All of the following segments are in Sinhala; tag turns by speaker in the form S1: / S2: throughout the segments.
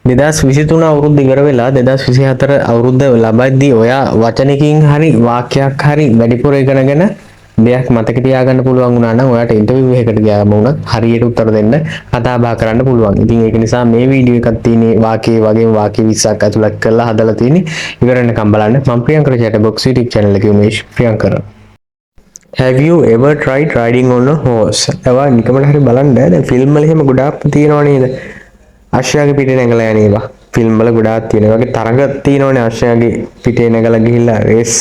S1: 2023 අවුරුද්ද ඉවර වෙලා 2024 අවුරුද්ද ලබද්දී ඔයා වචනකින් හරි වාක්‍යයක් හරි වැඩිපුර ඉගෙනගෙන දෙයක් මතක තියාගන්න පුළුවන් වුණා නම් ඔයාට ඉන්ටර්විව් එකකට ගියාම උනත් හරියට උත්තර දෙන්න කතා බහ කරන්න පුළුවන්. ඉතින් ඒක නිසා මේ වීඩියෝ එකක් තියෙන්නේ වාක්‍යයේ වගේම වාක්‍ය 20ක් ඇතුළත් කරලා හදලා තියෙන්නේ. ඉවර වෙනකම් බලන්න. මම Priyankara chat box YouTube channel එකේ උමේෂ් Priyankara. Have you ever tried riding on a horse? ඒවා නිකමට හරි බලන්න. දැන් ෆිල්ම් වල එහෙම ගොඩාක් තියෙනවා නේද? අශ්වයාගේ පිටේ නැගලා යන ඒවා. ෆිල්ම් වල ගොඩාක් තියෙනවා. ඒ වගේ තරඟ තියෙනවනේ අශ්වයාගේ පිටේ නැගලා ගිහිල්ලා රේස්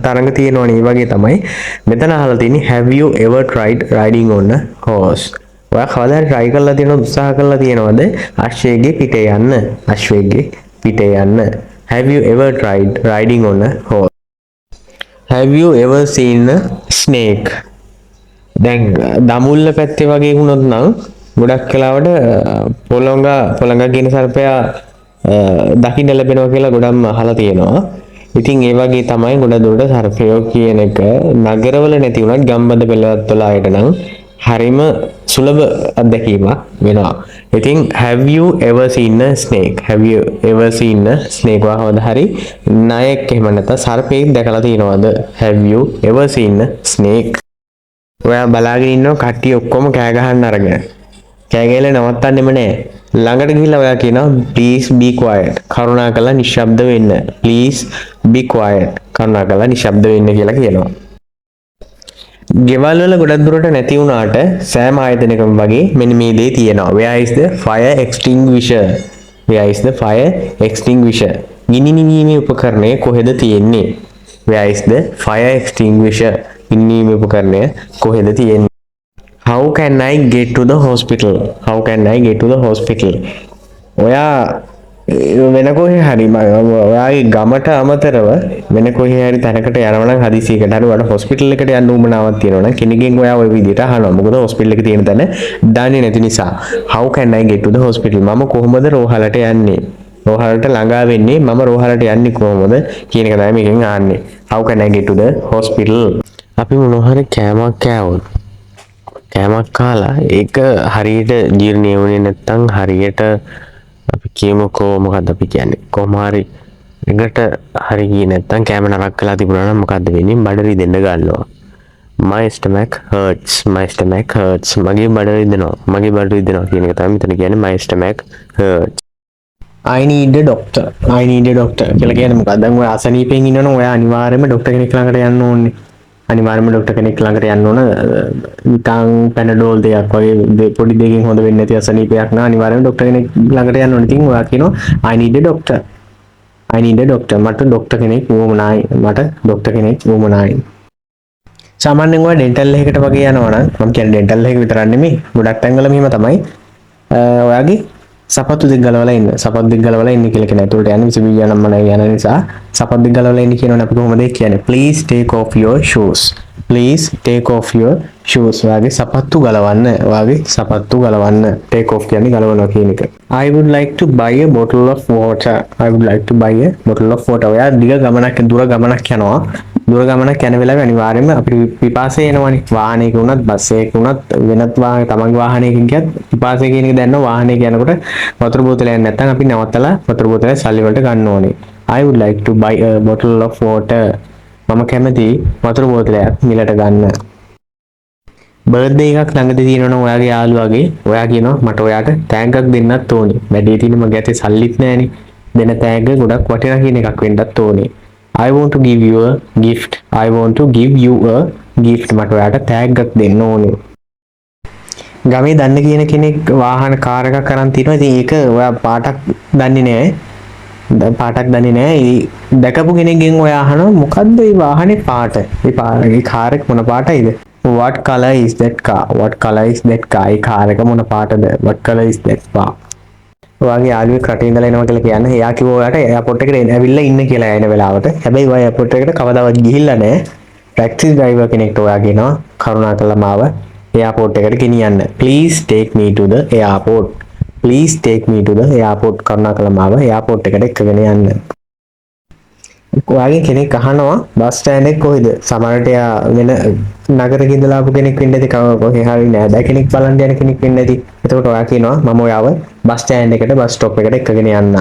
S1: තරඟ තියෙනවනේ. ඒ වගේ තමයි මෙතන අහලා තියෙන්නේ have you ever tried riding on a horse? ඔයා කවදාද try කරලා තියෙනවද උත්සාහ කරලා තියෙනවද අශ්වයාගේ පිටේ යන්න? අශ්වයාගේ පිටේ යන්න. Have you ever tried riding on a horse? Have you ever seen a snake? දැන් දමුල්ල පැත්තේ වගේ වුණොත් නම් ගොඩක් කලාවට පොළඟ කියන සර්පයා දකින්න ලැබෙනවා කියලා ගොඩක්ම අහලා තියෙනවා. ඉතින් ඒ වගේ තමයි ගොඩ දුරට සර්පයෝ කියන එක නගරවල නැති වුණත් ගම්බද පෙළවත් වල ආයට නම් හරිම සුලභ අත්දැකීමක් වෙනවා. ඉතින් have you ever seen a snake? Have you ever seen a snake? වහවද හරි නායක එහෙම නැත්නම් සර්පෙක් දැකලා තියෙනවද? Have you ever seen a snake? ඔයා බලාගෙන ඉන්නව කට්ටිය ඔක්කොම කෑ ගහන්න අරගෙන. කෑ ගහලා නවත්තන්නෙම නෑ. ළඟට ගිහිල්ලා ඔයා කියනවා please be quiet. කරුණාකරලා නිශ්ශබ්ද වෙන්න. Please be quiet. කරුණාකරලා නිශ්ශබ්ද වෙන්න කියලා කියනවා. ගෙවල් වල ගොඩක් දුරට නැති වුණාට සෑම ආයතනයකම වගේ මෙන්න මේ දේ තියෙනවා. Where is the fire extinguisher? Where is the fire extinguisher? ගිනි නිවීමේ උපකරණය කොහෙද තියෙන්නේ? Where is the fire extinguisher? ගිනි නිවීමේ උපකරණය කොහෙද තියෙන්නේ? How can I get to the hospital? How can I get to the hospital? ඔයා වෙන කොහේ හරි ඔයාගේ ගමට අමතරව වෙන කොහේ හරි තැනකට යනවා නම් හදිසියකට හරි ඔයාලට හොස්පිටල් එකට යන්න උවමනාවක් තියෙනවා නම් කෙනෙක්ගෙන් ඔයා ওই විදිහට අහනවා. මොකද හොස්පිටල් එකේ තියෙන තැන දන්නේ නැති නිසා. How can I get to the hospital? මම කොහොමද රෝහලට යන්නේ? රෝහලට ළඟා වෙන්නේ මම රෝහලට යන්නේ කොහොමද කියන එක තමයි මේකෙන් අහන්නේ. How can I get to the hospital? අපි මොනවා හරි කෑමක් කෑවොත් කෑමක් කාලා ඒක හරියට ජීර්ණය වුණේ නැත්නම් හරියට අපි කියමුකෝ මොකද්ද අපි කියන්නේ කොහොම හරි එකට හරි ගියේ නැත්නම් කෑම නරක කළා තිබුණා නම් මොකද්ද වෙන්නේ? බඩ රිදෙන්න ගන්නවා. My stomach hurts. My stomach hurts. මගේ බඩ රිදෙනවා. මගේ බඩ රිදෙනවා කියන එක තමයි මෙතන කියන්නේ my stomach hurts. I need a doctor. I need a doctor කියලා කියන්නේ මොකක්ද? දැන් ඔය අසනීපෙන් ඉන්නවනම් ඔයා අනිවාර්යයෙන්ම ડોක්ටර් කෙනෙක් ළඟට යන්න ඕනේ. අනිවාර්යයෙන්ම ડોක්ටර් කෙනෙක් ළඟට යන්න ඕන. නිකන් පැනඩෝල් දෙයක් වගේ පොඩි දෙකකින් හොඳ වෙන්නේ නැති අසනීපයක් නා අනිවාර්යයෙන්ම ડોක්ටර් කෙනෙක් ළඟට යන්න ඕනේ. ඉතින් ඔයා කියනවා I need a doctor. I need a doctor. මට ડોක්ටර් කෙනෙක් වුමනායි. මට ડોක්ටර් කෙනෙක් වුමනායි. සාමාන්‍යයෙන් ඔයා ඩෙන්ටල් එකකට වගේ යනවා නම් මම කියන්නේ ඩෙන්ටල් එක විතරක් නෙමෙයි ගොඩක් තැන්වල මෙහෙම තමයි. ඔයාගේ සපත්තු දෙක ගලවලා ඉන්න. සපත්තු දෙක ගලවලා ඉන්න කියලා කියන. ඒකට යන්නේ විශ්වවිද්‍යාල නම් මම යන නිසා සපත්තු දෙක ගලවලා ඉන්න කියනවනේ අපි කොහොමද කියන්නේ? Please take off your shoes. Please take off your shoes. ඔයාගේ සපත්තු ගලවන්න. ඔයාගේ සපත්තු ගලවන්න. Take off කියන්නේ ගලවනවා කියන එක. I would like to buy a bottle of water. I would like to buy a bottle of water. ඔයා දුර ගමනක් යනවා. දුර ගමනක් යන වෙලාවේ අනිවාර්යයෙන්ම අපිට පිපාසය එනවනේ. වාහනයක වුණත් බස් එකක වුණත් වෙනත් තමන්ගේ වාහනයකින් ගියත් පිපාසය කියන එක දැනන වාහනයක යනකොට වතුර බෝතලයක් නැත්නම් අපි නවත්තලා වතුර බෝතලය සල්ලි වලට ගන්න ඕනේ. I would like to buy a bottle of water. මම කැමති වතුර බෝතලයක් මිලට ගන්න. බර්ත්ඩේ එකක් ළඟදී තියෙනවනම් ඔයාගේ යාළුවාගේ ඔයා කියනවා මට ඔයාට තෑග්ගක් දෙන්නත් ඕනේ. වැඩි තියෙන මගේ අතේ සල්ලිත් නැහැනේ. දෙන තෑග්ග ගොඩක් වටිනා කියන එකක් වෙන්නත් ඕනේ. I want to give you a gift. I want to give you a gift. මට ඔයාට තෑග්ගක් දෙන්න ඕනේ. ගමේ දන්න කියන කෙනෙක් වාහන කාර් එකක් අරන් තිනවා. ඉතින් ඒක ඔයා පාටක් දන්නේ නැහැ. දැකපු කෙනෙක්ගෙන් ඔයා අහනවා මොකද්ද මේ වාහනේ පාට? මේ කාර් එක මොන පාටයිද? What color is that car? What color is that car? A car එක මොන පාටද? What color is that car? ඔයාගේ යාළුවෙක් රටේ ඉඳලා එනවා කියලා කියන්නේ. එයා කිව්වා ඔයාට එයාපෝට් එකට ඇවිල්ලා ඉන්න කියලා එන වෙලාවට. හැබැයි ඔයා එයාපෝට් එකට කවදාවත් ගිහිල්ලා නැහැ. ටැක්සි ඩ්‍රයිවර් කෙනෙක්ට ඔයා කියනවා කරුණාකරලා මාව එයාපෝට් එකට ගෙනියන්න. Please take me to the airport. Please take me to the airport. කරුණාකරලා මාව එයාපෝට් එකට එක්කගෙන යන්න. ඔයාගෙන් කෙනෙක් අහනවා බස් ස්ටෑන්ඩ් එක කොහෙද? සමහරට එයා වෙන නගරක ඉඳලා ආපු කෙනෙක් වෙන්න ඇති, කොහේ හරි නෑදෑ කෙනෙක් බලන්න යන කෙනෙක් වෙන්න ඇති. එතකොට ඔයා කියනවා මම ඔයාව බස් ස්ටෑන්ඩ් එකට බස් ස්ටොප් එකට එක්කගෙන යන්නම්.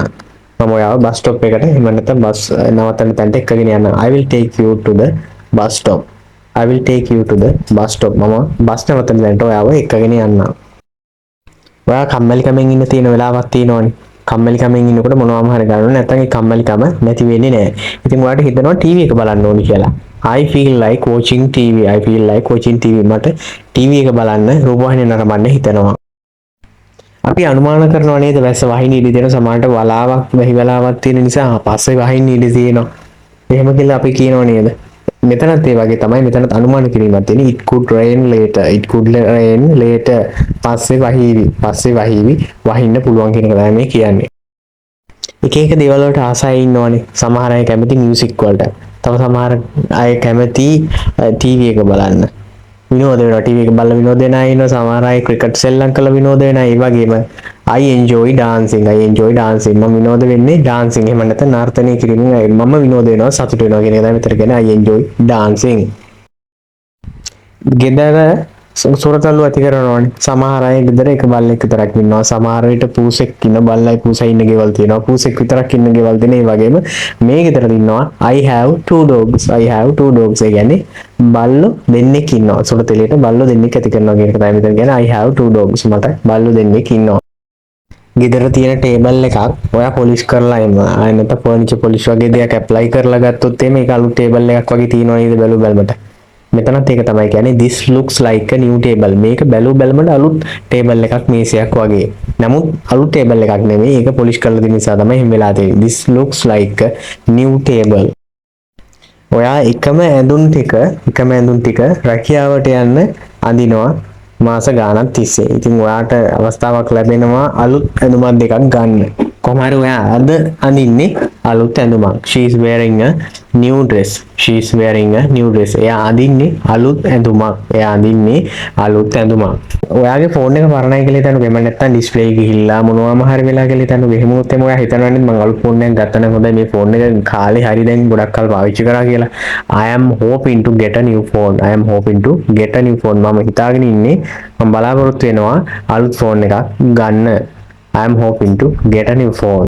S1: මම ඔයාව බස් ස්ටොප් එකට එහෙම නැත්නම් බස් නවත්තන තැනට එක්කගෙන යන්නම්. I will take you to the bus stop. I will take you to the bus stop. මම බස් නවත්තන තැනට ඔයාව එක්කගෙන යන්නම්. ඔයා කම්මැලිකමෙන් ඉන්න තියෙන වෙලාවක් තියෙනවනේ. කම්මැලිකමෙන් ඉන්නකොට මොනවම හරි ගන්න නැත්නම් ඒ කම්මැලිකම නැති වෙන්නේ නැහැ. ඉතින් ඔයාලට හිතනවා ටීවී එක බලන්න ඕනි කියලා. I feel like watching TV. I feel like watching TV. මට ටීවී එක බලන්න රූපවාහිනිය නරඹන්න හිතෙනවා. අපි අනුමාන කරනවා නේද වැස්ස වහින්න ඉඩ තියෙන සමහරට වලාවක් වැහි වලාවක් තියෙන නිසා පස්සේ වහින්න ඉඩ තියෙනවා. එහෙම කියලා අපි කියනවා නේද? මෙතනත් ඒ වගේ තමයි. මෙතනත් අනුමාන කිරීමක් තියෙන. It could rain later. It could rain later. පස්සේ වහිවි. පස්සේ වහිවි. වහින්න පුළුවන් කියන එක තමයි මේ කියන්නේ. එක එක දේවල් වලට ආසයි ඉන්නවනේ. සමහර අය කැමති මියුසික් වලට. තව සමහර අය කැමති ටීවී එක බලන්න. විනෝද වෙනවා ටීවී එක බලලා විනෝද වෙන අය ඉන්නවා. සමහර අය ක්‍රිකට් සෙල්ලම් කරලා විනෝද වෙන අය. ඒ වගේම I enjoy dancing. I enjoy dancing. මම විනෝද වෙන්නේ dancing. එහෙම නැත්නම් නර්තනය කිරීමෙන් මම විනෝද වෙනවා සතුට වෙනවා කියන එක තමයි මෙතන කියන්නේ I enjoy dancing. ගෙදර සුරතල්ලු ඇති කරනවානේ. සමහර අය ගෙදර එක බල්ලෙක් විතරක් ඉන්නවා. සමහර විට පූසෙක් ඉන්න බල්ලයි පූසයි ඉන්න ගෙවල් තියෙනවා. පූසෙක් විතරක් ඉන්න ගෙවල් තියෙන. ඒ වගේම මේ ගෙදර ඉන්නවා I have two dogs. I have two dogs. ඒ කියන්නේ බල්ලෝ දෙන්නෙක් ඉන්නවා. සුරතලියට බල්ලෝ දෙන්නෙක් ඇති කරනවා කියන එක තමයි මෙතන කියන්නේ I have two dogs. මට බල්ලෝ දෙන්නෙක් ඉන්නවා. ගෙදර තියෙන ටේබල් එකක් ඔයා පොලිෂ් කරලා එන්න. ආයෙ නැත්නම් ෆර්නිචර් පොලිෂ් වගේ දෙයක් ඇප්ලයි කරලා ගත්තොත් එimhe ඒක අලුත් ටේබල් එකක් වගේ තියෙනවා නේද බැලු බැලමට. මෙතනත් ඒක තමයි කියන්නේ this looks like a new table. මේක බැලු බැලමට අලුත් ටේබල් එකක් මේසයක් වගේ. නමුත් අලුත් ටේබල් එකක් නෙමෙයි. ඒක පොලිෂ් කරලා තියෙන නිසා තමයි එහෙම වෙලා තියෙන්නේ. This looks like a new table. ඔයා එකම ඇඳුම් ටික රැකියාවට යන්න අඳිනවා මාස ගාණක් තිස්සේ. ඉතින් ඔයාට අවස්ථාවක් ලැබෙනවා අලුත් ඇඳුමක් දෙකක් ගන්න. කොහොම හරි ඔයා අද අඳින්නේ අලුත් ඇඳුමක්. She is wearing a new dress. She is wearing a new dress. එයා අඳින්නේ අලුත් ඇඳුමක්. එයා අඳින්නේ අලුත් ඇඳුමක්. ඔයාගේ ෆෝන් එක පරණයි කියලා හිතන්නකෝ. එහෙම නැත්නම් ඩිස්ප්ලේ ගිහිල්ලා මොනවාම හරි වෙලා කියලා හිතන්නකෝ. එහෙම වුත් එම ඔයා හිතනවනේ මම අලුත් ෆෝන් එකක් ගත්තා නම් හොඳයි. මේ ෆෝන් එක කාලේ හරි දැන් ගොඩක් කල් පාවිච්චි කරා කියලා. I am hoping to get a new phone. I am hoping to get a new phone. මම හිතාගෙන ඉන්නේ මම බලාපොරොත්තු වෙනවා අලුත් ෆෝන් එකක් ගන්න. I am hoping to get a new phone.